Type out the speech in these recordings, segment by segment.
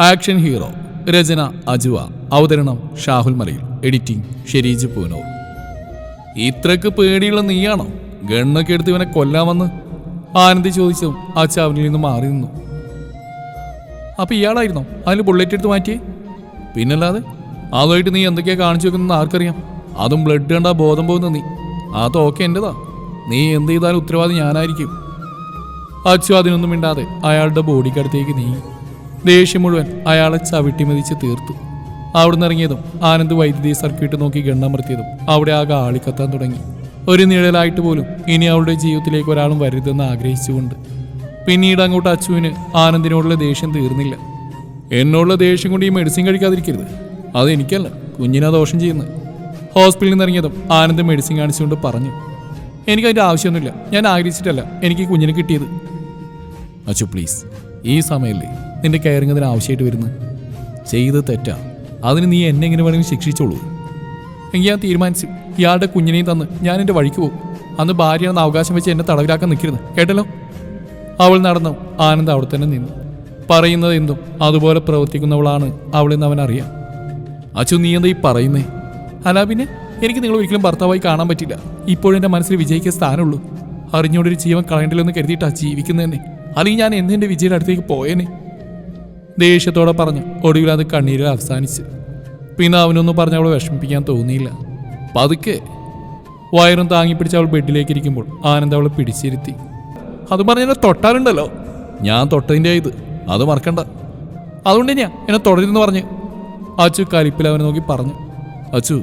Action hero. രചന അജുവ. അവതരണം ഷാഹുൽ മലയിൽ. Editing Shereej Poonoor. ഇത്രക്ക് പേടിയുള്ള നീയാണോ ഗണ്ണൊക്കെ എടുത്ത് ഇവനെ കൊല്ലാമെന്ന് ആനന്ദി ചോദിച്ചതും ആ ചാവനിൽ നിന്ന് മാറി നിന്നു. അപ്പൊ ഇയാളായിരുന്നോ അതിൽ ബുള്ളറ്റ് എടുത്ത് മാറ്റിയേ? പിന്നല്ലാതെ അതുമായിട്ട് നീ എന്തൊക്കെയാ കാണിച്ചു വെക്കുന്നത് ആർക്കറിയാം. അതും ബ്ലഡ് കണ്ടാ ബോധം പോകുന്ന നീ. അതൊക്കെ എന്റേതാ. നീ എന്ത് ചെയ്താലും ഉത്തരവാദി ഞാനായിരിക്കും. അച്ചു അതിനൊന്നും മിണ്ടാതെ അയാളുടെ ബോഡിക്കടുത്തേക്ക് നീങ്ങി. ദേഷ്യം മുഴുവൻ അയാളെ ചവിട്ടി മതിച്ച് തീർത്തു. അവിടുന്ന് ഇറങ്ങിയതും ആനന്ദ് വൈദ്യുതി സർക്യൂട്ട് നോക്കി ഗണ്ണമർത്തിയതും അവിടെ ആകെ ആളിക്കത്താൻ തുടങ്ങി. ഒരു നിഴലായിട്ട് പോലും ഇനി അവളുടെ ജീവിതത്തിലേക്ക് ഒരാളും വരരുതെന്ന് ആഗ്രഹിച്ചുകൊണ്ട്. പിന്നീട് അങ്ങോട്ട് അച്ചുവിന് ആനന്ദിനോടുള്ള ദേഷ്യം തീർന്നില്ല. എന്നോടുള്ള ദേഷ്യം കൊണ്ട് ഈ മെഡിസിൻ കഴിക്കാതിരിക്കരുത്. അതെനിക്കല്ല, കുഞ്ഞിനാ ദോഷം ചെയ്യുന്നത്. ഹോസ്പിറ്റലിൽ നിന്ന് ഇറങ്ങിയതും ആനന്ദ് മെഡിസിൻ കാണിച്ചുകൊണ്ട് പറഞ്ഞു, എനിക്കതിൻ്റെ ആവശ്യമൊന്നുമില്ല. ഞാൻ ആഗ്രഹിച്ചിട്ടല്ല എനിക്ക് കുഞ്ഞിനെ കിട്ടിയത്. അച്ചു പ്ലീസ്, ഈ സമയമല്ലേ നിന്റെ കയറിങ്ങതിന് ആവശ്യമായിട്ട് വരുന്നത്. ചെയ്ത് തെറ്റാ. അതിന് നീ എന്നെ എങ്ങനെ വേണമെങ്കിൽ ശിക്ഷിച്ചോളൂ. എങ്കിൽ ഞാൻ തീരുമാനിച്ചു, ഇയാളുടെ കുഞ്ഞിനെയും തന്ന് ഞാൻ എൻ്റെ വഴിക്ക് പോകും. അന്ന് ഭാര്യയാണെന്ന് അവകാശം വെച്ച് എന്നെ തടവിലാക്കാൻ നിൽക്കരുത്, കേട്ടല്ലോ. അവൾ നടന്നു. ആനന്ദ് അവിടെ തന്നെ നിന്നു. പറയുന്നത് എന്തും അതുപോലെ പ്രവർത്തിക്കുന്നവളാണ് അവളെന്ന് അവനറിയാം. അച്ചു നീ എന്താ ഈ പറയുന്നേ? അല്ല പിന്നെ എനിക്ക് നിങ്ങൾ ഒരിക്കലും ഭർത്താവായി കാണാൻ പറ്റില്ല. ഇപ്പോഴെൻ്റെ മനസ്സിൽ വിജയിക്കാൻ സ്ഥാനമുള്ളൂ. അറിഞ്ഞോടൊരു ജീവൻ കളയണ്ടല്ലെന്ന് കരുതിയിട്ടാ ജീവിക്കുന്നതന്നെ. അല്ലെങ്കിൽ ഞാൻ എന്നെ വിജയുടെ അടുത്തേക്ക് പോയേനെ. ദേഷ്യത്തോടെ പറഞ്ഞു. ഒടുവിൽ അത് കണ്ണീരിൽ അവസാനിച്ച്. പിന്നെ അവനൊന്നും പറഞ്ഞ് അവളെ വിഷമിപ്പിക്കാൻ തോന്നിയില്ല. പതുക്കെ വയറും താങ്ങിപ്പിടിച്ച് അവൾ ബെഡിലേക്ക് ഇരിക്കുമ്പോൾ ആനന്ദ് അവളെ പിടിച്ചിരുത്തി. അത് പറഞ്ഞ് എന്നെ തൊട്ടാലുണ്ടല്ലോ. ഞാൻ തൊട്ടതിൻ്റെ ഇത് അത് മറക്കണ്ട. അതുകൊണ്ട് ഞാൻ എന്നെ തുടരുതെന്ന് പറഞ്ഞ് അച്ചു കലിപ്പിൽ അവനെ നോക്കി പറഞ്ഞു. അച്ചു,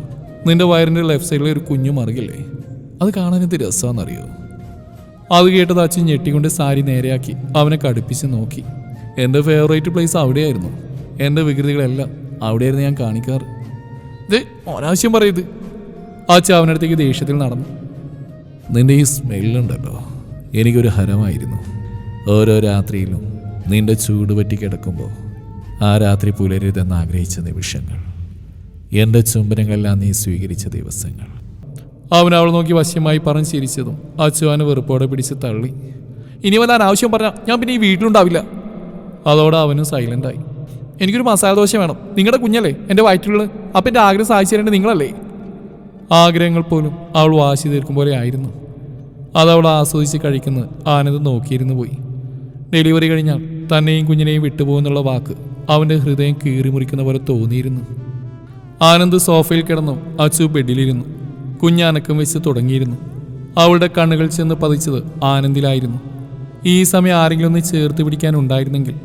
നിന്റെ വയറിൻ്റെ ലെഫ്റ്റ് സൈഡിൽ ഒരു കുഞ്ഞു മറുകില്ലേ? അത് കാണാൻ എന്ത് രസമാണെന്നറിയോ? അത് കേട്ടത് അച്ചു ഞെട്ടിക്കൊണ്ട് സാരി നേരെയാക്കി അവനെ കടുപ്പിച്ച് നോക്കി. എൻ്റെ ഫേവറേറ്റ് പ്ലേസ് അവിടെയായിരുന്നു. എൻ്റെ വികൃതികളെല്ലാം അവിടെയായിരുന്നു ഞാൻ കാണിക്കാറ്. ഇത് ഒരാവശ്യം പറയത്. അച്ചു അവനടുത്തേക്ക് ദേഷ്യത്തിൽ നടന്നു. നിന്റെ ഈ സ്മെല്ലുണ്ടല്ലോ എനിക്കൊരു ഹരമായിരുന്നു. ഓരോ രാത്രിയിലും നിന്റെ ചൂട് പറ്റി കിടക്കുമ്പോൾ ആ രാത്രി പുലരുതെന്ന് ആഗ്രഹിച്ച നിമിഷങ്ങൾ, എൻ്റെ ചുംബനങ്ങളെല്ലാം നീ സ്വീകരിച്ച ദിവസങ്ങൾ. അവൻ അവൾ നോക്കി വശ്യമായി പറഞ്ഞ് ചിരിച്ചതും അച്ചു അവനെ വെറുപ്പോടെ പിടിച്ച് തള്ളി. ഇനി വല്ല അനാവശ്യം പറഞ്ഞാൽ ഞാൻ പിന്നെ ഈ വീട്ടിലുണ്ടാവില്ല. അതോടെ അവനും സൈലൻ്റായി. എനിക്കൊരു മസാല ദോശ വേണം. നിങ്ങളുടെ കുഞ്ഞല്ലേ എൻ്റെ വയറ്റിലുള്ളത്. അപ്പം എൻ്റെ ആഗ്രഹം സാധിച്ചു തരേണ്ടത് നിങ്ങളല്ലേ? ആഗ്രഹങ്ങൾ പോലും അവൾ വാശി തീർക്കും പോലെ ആയിരുന്നു. അതവൾ ആസ്വദിച്ച് കഴിക്കുന്നത് ആനന്ദ് നോക്കിയിരുന്നു പോയി. ഡെലിവറി കഴിഞ്ഞാൽ തന്നെയും കുഞ്ഞിനെയും വിട്ടുപോകുന്നുള്ള വാക്ക് അവൻ്റെ ഹൃദയം കീറിമുറിക്കുന്ന പോലെ തോന്നിയിരുന്നു. ആനന്ദ് സോഫയിൽ കിടന്നു. അച്ചു ബെഡിലിരുന്നു. കുഞ്ഞനക്കം വെച്ച് തുടങ്ങിയിരുന്നു. അവളുടെ കണ്ണുകൾ ചെന്ന് പതിച്ചത് ആനന്ദിലായിരുന്നു. ഈ സമയം ആരെങ്കിലും ഒന്ന് ചേർത്ത് പിടിക്കാനുണ്ടായിരുന്നെങ്കിൽ.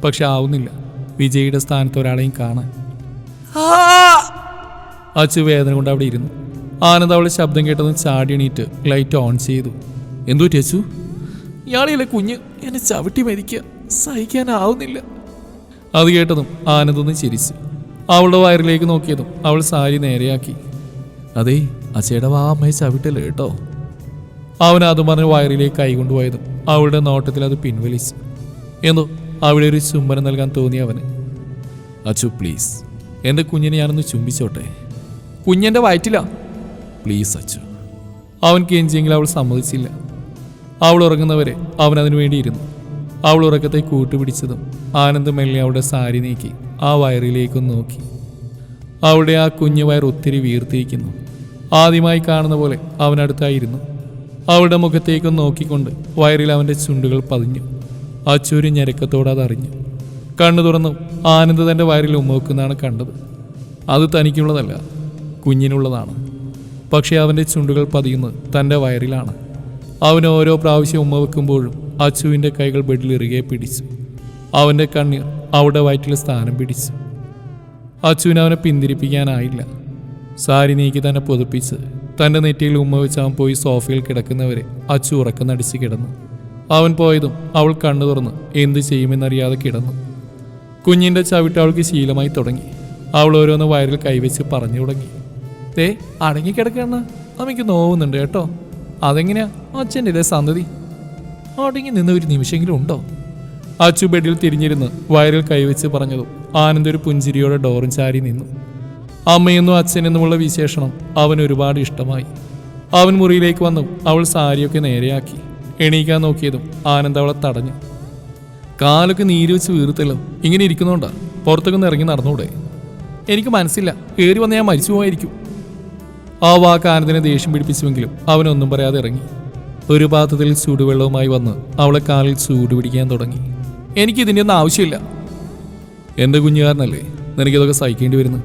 പക്ഷെ ആവുന്നില്ല വിജയുടെ സ്ഥാനത്ത് ഒരാളെയും കാണാൻ. അച്ചു വേദന കൊണ്ട് അവിടെ ഇരുന്നു. ആനന്ദ് അവളെ ശബ്ദം കേട്ടതും ചാടി എണീറ്റ് ലൈറ്റ് ഓൺ ചെയ്തു. എന്തോ അച്ചു? ഇയാളെയല്ലേ കുഞ്ഞ്, എന്നെ ചവിട്ടി മരിക്കുക, സഹിക്കാനാവുന്നില്ല. അത് കേട്ടതും ആനന്ദൊന്ന് ചിരിച്ചു. അവളുടെ വയറിലേക്ക് നോക്കിയതും അവൾ സാരി നേരെയാക്കി. അതേ, അച്ചയുടെ അമ്മയെ ചവിട്ടല്ലേ കേട്ടോ. അവൻ അതും പറഞ്ഞ് വയറിലേക്ക് കൈകൊണ്ടുപോയതും അവളുടെ നോട്ടത്തിൽ അത് പിൻവലിച്ചു. എന്തോ അവിടെ ഒരു ചുംബനം നൽകാൻ തോന്നി അവന്. അച്ചു പ്ലീസ്, എൻ്റെ കുഞ്ഞിനെ ഞാനൊന്ന് ചുംബിച്ചോട്ടെ. കുഞ്ഞെൻ്റെ വയറ്റില്ല. പ്ലീസ് അച്ചു. അവൻ കെഞ്ചിയെങ്കിൽ അവൾ സമ്മതിച്ചില്ല. അവൾ ഉറങ്ങുന്നവരെ അവൻ അതിനു വേണ്ടിയിരുന്നു. അവൾ ഉറക്കത്തെ കൂട്ടുപിടിച്ചതും ആനന്ദ് മെല്ലെ അവളുടെ സാരി നീക്കി ആ വയറിലേക്കൊന്ന് നോക്കി. അവളുടെ ആ കുഞ്ഞു വയർ ഒത്തിരി വീർത്തിരിക്കുന്നു. ആദ്യമായി കാണുന്ന പോലെ അവനടുത്തായിരുന്നു. അവളുടെ മുഖത്തേക്കൊന്ന് നോക്കിക്കൊണ്ട് വയറിൽ അവൻ്റെ ചുണ്ടുകൾ പതിഞ്ഞു. അച്ചൂരി ഞെരക്കത്തോടെ അതറിഞ്ഞു. കണ്ണു തുറന്നു ആനന്ദ് തൻ്റെ വയറിൽ ഉമ്മവെക്കുന്നതാണ് കണ്ടത്. അത് തനിക്കുള്ളതല്ല, കുഞ്ഞിനുള്ളതാണ്. പക്ഷേ അവൻ്റെ ചുണ്ടുകൾ പതിയുന്നത് തൻ്റെ വയറിലാണ്. അവൻ ഓരോ പ്രാവശ്യം ഉമ്മ വെക്കുമ്പോഴും അച്ചുവിൻ്റെ കൈകൾ ബെഡിൽ ഇറുകെ പിടിച്ചു. അവൻ്റെ കണ്ണീർ അവളുടെ വയറ്റിൽ സ്ഥാനം പിടിച്ചു. അച്ചുവിന് അവനെ പിന്തിരിപ്പിക്കാനായില്ല. സാരി നീക്കി തന്നെ പുതപ്പിച്ച് തൻ്റെ നെറ്റിയിൽ ഉമ്മ വെച്ച് അവൻ പോയി സോഫയിൽ കിടക്കുന്നവരെ അച്ചു ഉറക്കം നടിച്ച് കിടന്നു. അവൻ പോയതും അവൾ കണ്ണു തുറന്ന് എന്ത് ചെയ്യുമെന്നറിയാതെ കിടന്നു. കുഞ്ഞിൻ്റെ ചവിട്ട് അവൾക്ക് ശീലമായി തുടങ്ങി. അവൾ ഓരോന്ന് വയറിൽ കൈവച്ച് പറഞ്ഞു തുടങ്ങി. അടങ്ങിക്കിടക്കണ അമ്മയ്ക്ക് നോവുന്നുണ്ട് കേട്ടോ. അതെങ്ങനെയാ അച്ഛൻ്റെ ഇതേ സന്തതി? അടങ്ങി നിന്ന് ഒരു നിമിഷമെങ്കിലും ഉണ്ടോ? അച്ചു ബെഡിൽ തിരിഞ്ഞിരുന്ന് വയറിൽ കൈവച്ച് പറഞ്ഞതും ആനന്ദ് ഒരു പുഞ്ചിരിയോടെ ഡോറും ചാരി നിന്നു. അമ്മയെന്നും അച്ഛനെന്നുമുള്ള വിശേഷണം അവന് ഒരുപാട് ഇഷ്ടമായി. അവൻ മുറിയിലേക്ക് വന്നു അവൾ സാരിയൊക്കെ നേരെയാക്കി. എണീക്കാൻ നോക്കിയതും ആനന്ദ് അവളെ തടഞ്ഞു. കാലൊക്കെ നീര് വെച്ച് വീർത്തല്ലോ, ഇങ്ങനെ ഇരിക്കുന്നോണ്ടാ. പുറത്തേക്കൊന്ന് ഇറങ്ങി നടന്നൂടെ? എനിക്ക് മനസ്സില്ല, കയറി വന്ന് ഞാൻ മരിച്ചു പോയിരിക്കും. ആ വാക്ക് ആനന്ദിനെ ദേഷ്യം പിടിപ്പിച്ചുവെങ്കിലും അവനൊന്നും പറയാതെ ഇറങ്ങി. ഒരു പാത്രത്തിൽ ചൂടുവെള്ളവുമായി വന്ന് അവളെ കാലിൽ ചൂട് പിടിക്കാൻ തുടങ്ങി. എനിക്കിതിൻ്റെ ഒന്നും ആവശ്യമില്ല. എൻ്റെ കുഞ്ഞുകാരനല്ലേ, നിനക്കിതൊക്കെ സഹിക്കേണ്ടി വരുന്നു.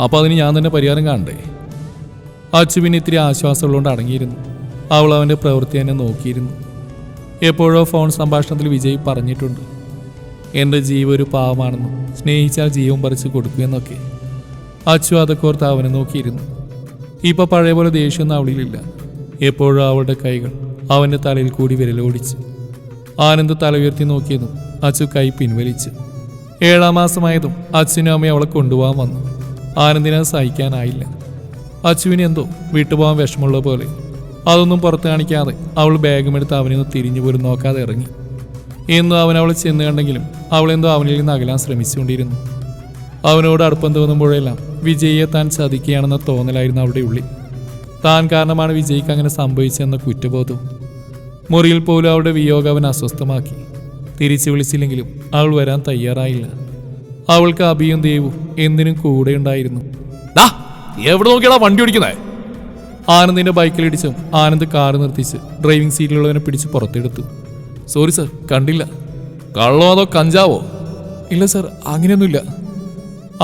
അപ്പോൾ അതിന് ഞാൻ തന്നെ പരിഹാരം കാണണ്ടേ? അച്ചു പിന്നെ ഇത്തിരി ആശ്വാസമുള്ളതുകൊണ്ട് അടങ്ങിയിരുന്നു. അവൾ അവൻ്റെ പ്രവൃത്തി തന്നെ നോക്കിയിരുന്നു. എപ്പോഴോ ഫോൺ സംഭാഷണത്തിൽ വിജയ് പറഞ്ഞിട്ടുണ്ട്, എൻ്റെ ജീവ ഒരു പാവമാണെന്നും സ്നേഹിച്ചാൽ ജീവൻ പറിച്ച് കൊടുക്കുമെന്നൊക്കെ. അച്ചു അതൊക്കെ ഓർത്ത് അവനെ നോക്കിയിരുന്നു. ഇപ്പം പഴയ പോലെ ദേഷ്യമൊന്നും അവളിലില്ല. എപ്പോഴും അവളുടെ കൈകൾ അവൻ്റെ തലയിൽ കൂടി വിരലോടിച്ച്. ആനന്ദ് തല ഉയർത്തി നോക്കിയതും അച്ചു കൈ പിൻവലിച്ച്. 7-ാം മാസമായതും അച്ഛനും അമ്മയും അവളെ കൊണ്ടുപോകാൻ വന്നു. ആനന്ദിനെ സഹിക്കാനായില്ല. അച്ചുവിന് എന്തോ വിട്ടുപോകാൻ വിഷമമുള്ള പോലെ. അതൊന്നും പുറത്ത് കാണിക്കാതെ അവൾ ബാഗുമെടുത്ത് അവനൊന്ന് തിരിഞ്ഞു പോലും നോക്കാതെ ഇറങ്ങി. എന്നും അവൻ അവളെ ചെന്ന് കണ്ടെങ്കിലും അവളെന്തോ അവനിൽ നിന്ന് അകലാൻ ശ്രമിച്ചുകൊണ്ടിരുന്നു. അവനോട് അടുപ്പം തോന്നുമ്പോഴെല്ലാം വിജയിയെ താൻ ചതിക്കുകയാണെന്ന തോന്നലായിരുന്നു അവിടെ ഉള്ളിൽ. താൻ കാരണമാണ് വിജയ്ക്ക് അങ്ങനെ സംഭവിച്ചെന്ന കുറ്റബോധവും. മുറിയിൽ പോലും അവളുടെ വിയോഗം അവൻ അസ്വസ്ഥമാക്കി. തിരിച്ചു വിളിച്ചില്ലെങ്കിലും അവൾ വരാൻ തയ്യാറായില്ല. അവൾക്ക് അഭിയും ദേവും എന്തിനും കൂടെ ഉണ്ടായിരുന്നു. എവിടെ നോക്കിയാടാ വണ്ടി ഓടിക്കുന്നേ? ആനന്ദിന്റെ ബൈക്കിലിടിച്ചും ആനന്ദ് കാറ് നിർത്തിച്ച് ഡ്രൈവിംഗ് സീറ്റിലുള്ളവനെ പിടിച്ച് പുറത്തെടുത്തു. സോറി സർ, കണ്ടില്ല. കള്ളോ അതോ കഞ്ചാവോ? ഇല്ല സർ, അങ്ങനെയൊന്നുമില്ല.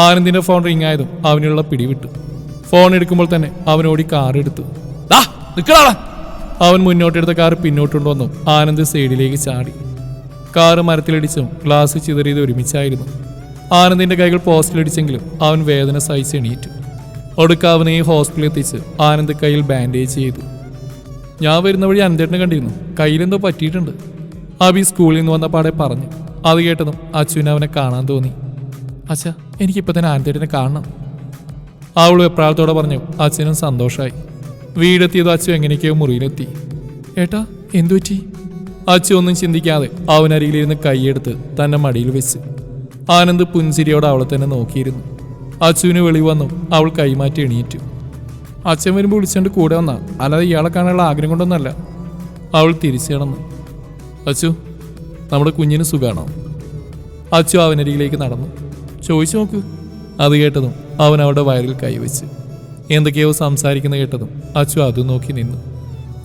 ആനന്ദിന്റെ ഫോൺ റിംഗ് ആയതും അവനുള്ള പിടിവിട്ടു. ഫോൺ എടുക്കുമ്പോൾ തന്നെ അവനോടി കാർ എടുത്തു. അവൻ മുന്നോട്ടെടുത്ത കാർ പിന്നോട്ടുകൊണ്ടുവന്നു. ആനന്ദ് സൈഡിലേക്ക് ചാടി. കാറ് മരത്തിലിടിച്ചും ഗ്ലാസ് ചിതറിയത് ഒരുമിച്ചായിരുന്നു. ആനന്ദിന്റെ കൈകൾ പോസ്റ്റിലിടിച്ചെങ്കിലും അവൻ വേദന സഹിച്ച് എണീറ്റു. ഒടുക്ക അവനെ ഹോസ്പിറ്റലിൽ എത്തിച്ച് ആനന്ദ് കയ്യിൽ ബാൻഡേജ് ചെയ്തു. ഞാൻ വരുന്ന വഴി അനന്തേട്ടനെ കണ്ടിരുന്നു, കയ്യിലെന്തോ പറ്റിയിട്ടുണ്ട്. അബി സ്കൂളിൽ നിന്ന് വന്ന പാടെ പറഞ്ഞു. അത് കേട്ടതും അച്ഛന് അവനെ കാണാൻ തോന്നി. അച്ഛാ, എനിക്കിപ്പോൾ തന്നെ അനന്തേട്ടനെ കാണണം. അവൾ വെപ്രാളത്തോടെ പറഞ്ഞു. അച്ഛനും സന്തോഷമായി. വീടെത്തിയതും അച്ഛൻ എങ്ങനെയൊക്കെയോ മുറിയിലെത്തി. ഏട്ടാ, എന്തു പറ്റി? അച്ഛൻ ഒന്നും ചിന്തിക്കാതെ അവനരികിലിരുന്ന് കൈയെടുത്ത് തൻ്റെ മടിയിൽ വെച്ച്. ആനന്ദ് പുൻസിരിയോടെ അവളെ തന്നെ നോക്കിയിരുന്നു. അച്ചുവിന് വെളിവ് വന്നു. അവൾ കൈമാറ്റി എണീറ്റു. അച്ഛൻ വരുമ്പോൾ വിളിച്ചുകൊണ്ട് കൂടെ വന്നാ, അല്ലാതെ ഇയാളെ കാണാനുള്ള ആഗ്രഹം കൊണ്ടൊന്നല്ല. അവൾ തിരിച്ചു കിടന്നു. അച്ചു, നമ്മുടെ കുഞ്ഞിന് സുഖമാണോ? അച്ചു അവനരികിലേക്ക് നടന്നു. ചോദിച്ചു നോക്ക്. അത് കേട്ടതും അവൻ അവളുടെ വയറിൽ കൈവച്ച് എന്തൊക്കെയോ സംസാരിക്കുന്ന കേട്ടതും അച്ചു അതും നോക്കി നിന്നു.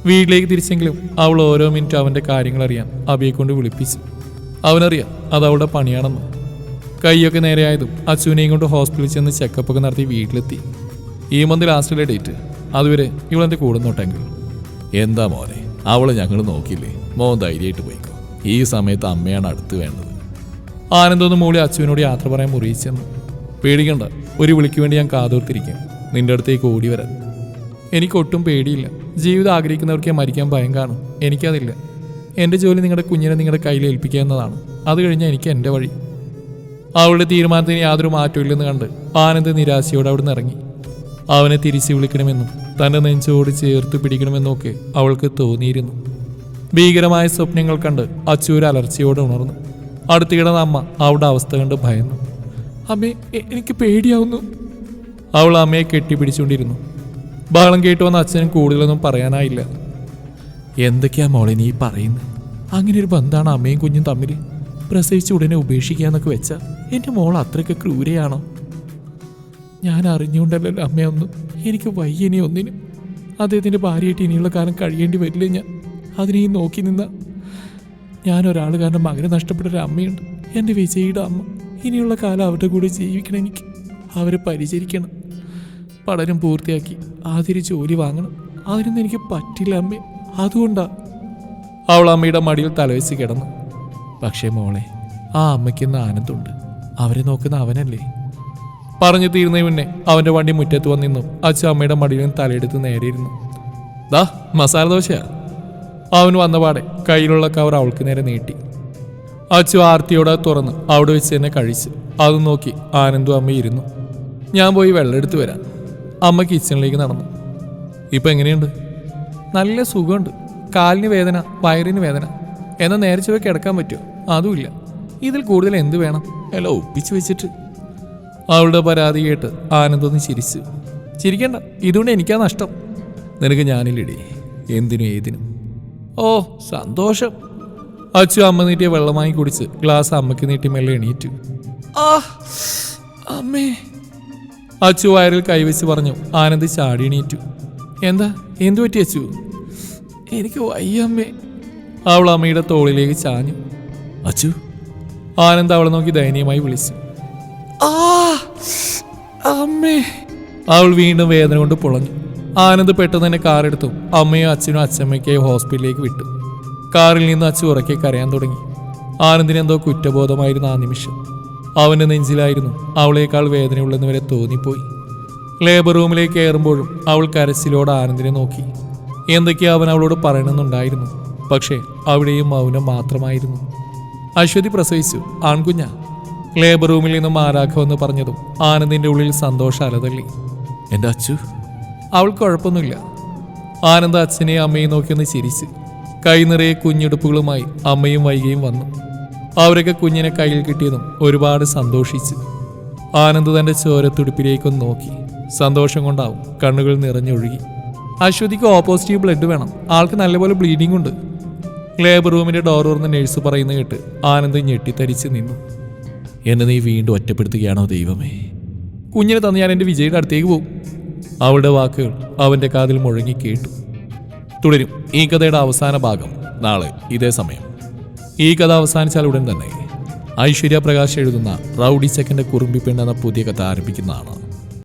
വീട്ടിലേക്ക് തിരിച്ചെങ്കിലും അവൾ ഓരോ മിനിറ്റ് അവൻ്റെ കാര്യങ്ങൾ അറിയാൻ അബിയെ കൊണ്ട് വിളിപ്പിച്ചു. അവനറിയാം അത് അവളുടെ പണിയാണെന്ന്. കൈയൊക്കെ നേരെയായതും അച്ചുവിനെയും കൊണ്ട് ഹോസ്പിറ്റലിൽ ചെന്ന് ചെക്കപ്പൊക്കെ നടത്തി വീട്ടിലെത്തി. ഈ മന്ത് ലാസ്റ്റിലെ ഡേറ്റ്. അതുവരെ ഇവളെൻ്റെ കൂടെ നോട്ടെങ്കിൽ. എന്താ മോനെ, അവളെ ഞങ്ങൾ നോക്കില്ലേ? മോൻ ധൈര്യമായിട്ട് പോയിക്കോ. ഈ സമയത്ത് അമ്മയാണ് അടുത്ത് വേണ്ടത്. ആനന്ദൊന്ന് മൂളി അച്ചുവിനോട് യാത്ര പറയാൻ മുറിയിച്ചെന്നു. പേടിക്കണ്ട, ഒരു വിളിക്ക് വേണ്ടി ഞാൻ കാതോർത്തിരിക്കാം, നിന്റെ അടുത്തേക്ക് ഓടി വരാൻ. എനിക്കൊട്ടും പേടിയില്ല. ജീവിതം ആഗ്രഹിക്കുന്നവർക്ക് മരിക്കാൻ ഭയം കാണും. എനിക്കതില്ല. എൻ്റെ ജോലി നിങ്ങളുടെ കുഞ്ഞിനെ നിങ്ങളുടെ കയ്യിൽ ഏൽപ്പിക്കുക എന്നതാണ്. അത് കഴിഞ്ഞാൽ എനിക്ക് എൻ്റെ വഴി. അവളുടെ തീരുമാനത്തിന് യാതൊരു മാറ്റമില്ലെന്ന് കണ്ട് ആനന്ദ് നിരാശയോടെ അവിടെ നിന്ന് ഇറങ്ങി. അവനെ തിരിച്ചു വിളിക്കണമെന്നും തൻ്റെ നെഞ്ചോട് ചേർത്ത് പിടിക്കണമെന്നൊക്കെ അവൾക്ക് തോന്നിയിരുന്നു. ഭീകരമായ സ്വപ്നങ്ങൾ കണ്ട് അച്ചു ഒരു അലർച്ചയോടെ ഉണർന്നു. അടുത്ത് കിടന്ന അമ്മ അവളുടെ അവസ്ഥ കണ്ട് ഭയന്നു. അമ്മേ, എനിക്ക് പേടിയാവുന്നു. അവൾ അമ്മയെ കെട്ടിപ്പിടിച്ചുകൊണ്ടിരുന്നു. ബഹളം കേട്ടു വന്ന അച്ഛനും കൂടുതലൊന്നും പറയാനായില്ല. എന്തൊക്കെയാ മോളെ നീ പറയുന്നത്? അങ്ങനെ ഒരു ബന്ധമാണ് അമ്മയും കുഞ്ഞും തമ്മിൽ? പ്രസവിച്ച് ഉടനെ ഉപേക്ഷിക്കാന്നൊക്കെ വെച്ചാ എൻ്റെ മോൾ അത്രയ്ക്ക് ക്രൂരയാണോ? ഞാൻ അറിഞ്ഞുകൊണ്ടല്ലോ അമ്മയൊന്നും. എനിക്ക് വയ്യനെ ഒന്നിനും. അദ്ദേഹത്തിൻ്റെ ഭാര്യയായിട്ട് ഇനിയുള്ള കാലം കഴിയേണ്ടി വരില്ല ഞാൻ. അതിനെയും നോക്കി നിന്ന ഞാനൊരാൾ കാരണം മകനെ നഷ്ടപ്പെട്ട ഒരു അമ്മയുണ്ട്, എൻ്റെ വിജയിയുടെ അമ്മ. ഇനിയുള്ള കാലം അവരുടെ കൂടെ ജീവിക്കണം. എനിക്ക് അവരെ പരിചരിക്കണം. പഠനം പൂർത്തിയാക്കി ആദ്യം ജോലി വാങ്ങണം. അതിനൊന്നും എനിക്ക് പറ്റില്ല അമ്മേ. അതുകൊണ്ടാ. അവൾ അമ്മയുടെ മടിയിൽ തലവെച്ച് കിടന്നു. പക്ഷേ മോളെ, ആ അമ്മയ്ക്കൊന്ന് ആനന്ദമുണ്ട്. അവരെ നോക്കുന്ന അവനല്ലേ? പറഞ്ഞു തീർന്നതിന് മുന്നേ അവൻ്റെ വണ്ടി മുറ്റത്ത് വന്നിരുന്നു. അച്ഛൻ അമ്മയുടെ മടിയിൽ നിന്ന് തലയെടുത്ത് നേരെയിരുന്നു. ദാ മസാല ദോശയാ. അവൻ വന്നപാടെ കയ്യിലുള്ള കവർ അവൾക്ക് നേരെ നീട്ടി. അച്ചു ആർത്തിയോടെ തുറന്ന് അവിടെ വെച്ച് തന്നെ കഴിച്ച്. അത് നോക്കി ആനന്ദും അമ്മ ഇരുന്നു. ഞാൻ പോയി വെള്ളം എടുത്ത് വരാം. അമ്മ കിച്ചണിലേക്ക് നടന്നു. ഇപ്പം എങ്ങനെയുണ്ട്? നല്ല സുഖമുണ്ട്. കാലിന് വേദന, വയറിന് വേദന. എന്നാൽ നേരെ ചൊവ്വേ കിടക്കാൻ പറ്റുമോ? അതുമില്ല. ഇതിൽ കൂടുതൽ എന്ത് വേണം? എല്ലാം ഒപ്പിച്ച് വെച്ചിട്ട്. അവളുടെ പരാതി കേട്ട് ആനന്ദൊന്ന് ചിരിച്ചു. ചിരിക്കണ്ട, ഇതുകൊണ്ട് എനിക്കാ നഷ്ടം. നിനക്ക് ഞാനില്ലടി, എന്തിനും ഏതിനും. ഓ സന്തോഷം. അച്ചു അമ്മ നീട്ടിയ വെള്ളമായി കുടിച്ച് ഗ്ലാസ് അമ്മയ്ക്ക് നീട്ടി മെല്ലെ എണീറ്റു. ആ അമ്മേ. അച്ചു വയറിൽ കൈവച്ച് പറഞ്ഞു. ആനന്ദ് ചാടി എണീറ്റു. എന്തു പറ്റി അച്ചു? എനിക്ക് വയ്യ അമ്മേ. അവൾ അമ്മയുടെ തോളിലേക്ക് ചാഞ്ഞു. അച്ചു. ആനന്ദ് അവളെ നോക്കി ദയനീയമായി വിളിച്ചു. ആ അമ്മേ. അവൾ വീണ്ടും വേദന കൊണ്ട് പുളഞ്ഞു. ആനന്ദ് പെട്ടെന്ന് തന്നെ കാറെടുത്തു അമ്മയും അച്ഛനും അച്ഛമ്മയ്ക്കായി ഹോസ്പിറ്റലിലേക്ക് വിട്ടു. കാറിൽ നിന്ന് അച്ചു ഉറക്കെ കരയാൻ തുടങ്ങി. ആനന്ദിന് എന്തോ കുറ്റബോധമായിരുന്നു ആ നിമിഷം. അവൻ്റെ നെഞ്ചിലായിരുന്നു അവളേക്കാൾ വേദനയുള്ളെന്ന് വരെ തോന്നിപ്പോയി. ലേബർ റൂമിലേക്ക് കയറുമ്പോഴും അവൾ കരച്ചിലോട് ആനന്ദിനെ നോക്കി. എന്തൊക്കെയാ അവൻ അവളോട് പറയണമെന്നുണ്ടായിരുന്നു. പക്ഷേ അവിടെയും മൗനം മാത്രമായിരുന്നു. അശ്വതി പ്രസവിച്ചു, ആൺകുഞ്ഞ. ലേബർ റൂമിൽ നിന്നും മാലാഖ പറഞ്ഞതും ആനന്ദിന്റെ ഉള്ളിൽ സന്തോഷം അലതള്ളി. എൻ്റെ അച്ചു, അവൾക്ക് കുഴപ്പമൊന്നുമില്ല. ആനന്ദ് അച്ഛനെയും അമ്മയും നോക്കിയൊന്ന് ചിരിച്ച്. കൈ നിറയെ കുഞ്ഞുടുപ്പുകളുമായി അമ്മയും വൈകിയും വന്നു. അവരൊക്കെ കുഞ്ഞിനെ കയ്യിൽ കിട്ടിയതും ഒരുപാട് സന്തോഷിച്ചു. ആനന്ദ് തൻ്റെ ചോരത്തുടിപ്പിലേക്കൊന്ന് നോക്കി. സന്തോഷം കൊണ്ടാവും കണ്ണുകൾ നിറഞ്ഞൊഴുകി. അശ്വതിക്ക് ഓപ്പോസിറ്റീവ് ബ്ലഡ് വേണം, ആൾക്ക് നല്ലപോലെ ബ്ലീഡിംഗ് ഉണ്ട്. ലേബർ റൂമിന്റെ ഡോർ തുറന്ന് നഴ്സ് പറയുന്ന കേട്ട് ആനന്ദ് ഞെട്ടിത്തരിച്ച് നിന്നു. എന്നെ നീ വീണ്ടും ഒറ്റപ്പെടുത്തുകയാണോ ദൈവമേ? കുഞ്ഞിനെ തന്ന് ഞാൻ എൻ്റെ വിജയുടെ അടുത്തേക്ക് പോകും. അവളുടെ വാക്കുകൾ അവൻ്റെ കാതിൽ മുഴങ്ങി കേട്ടു. തുടരും ഈ കഥയുടെ അവസാന ഭാഗം നാളെ ഇതേ സമയം. ഈ കഥ അവസാനിച്ചാൽ ഉടൻ തന്നെ ഐശ്വര്യ പ്രകാശ് എഴുതുന്ന റൗഡി ചെക്കൻ്റെ കുറുമ്പിപ്പെണ്ണ് എന്ന പുതിയ കഥ ആരംഭിക്കുന്നതാണ്.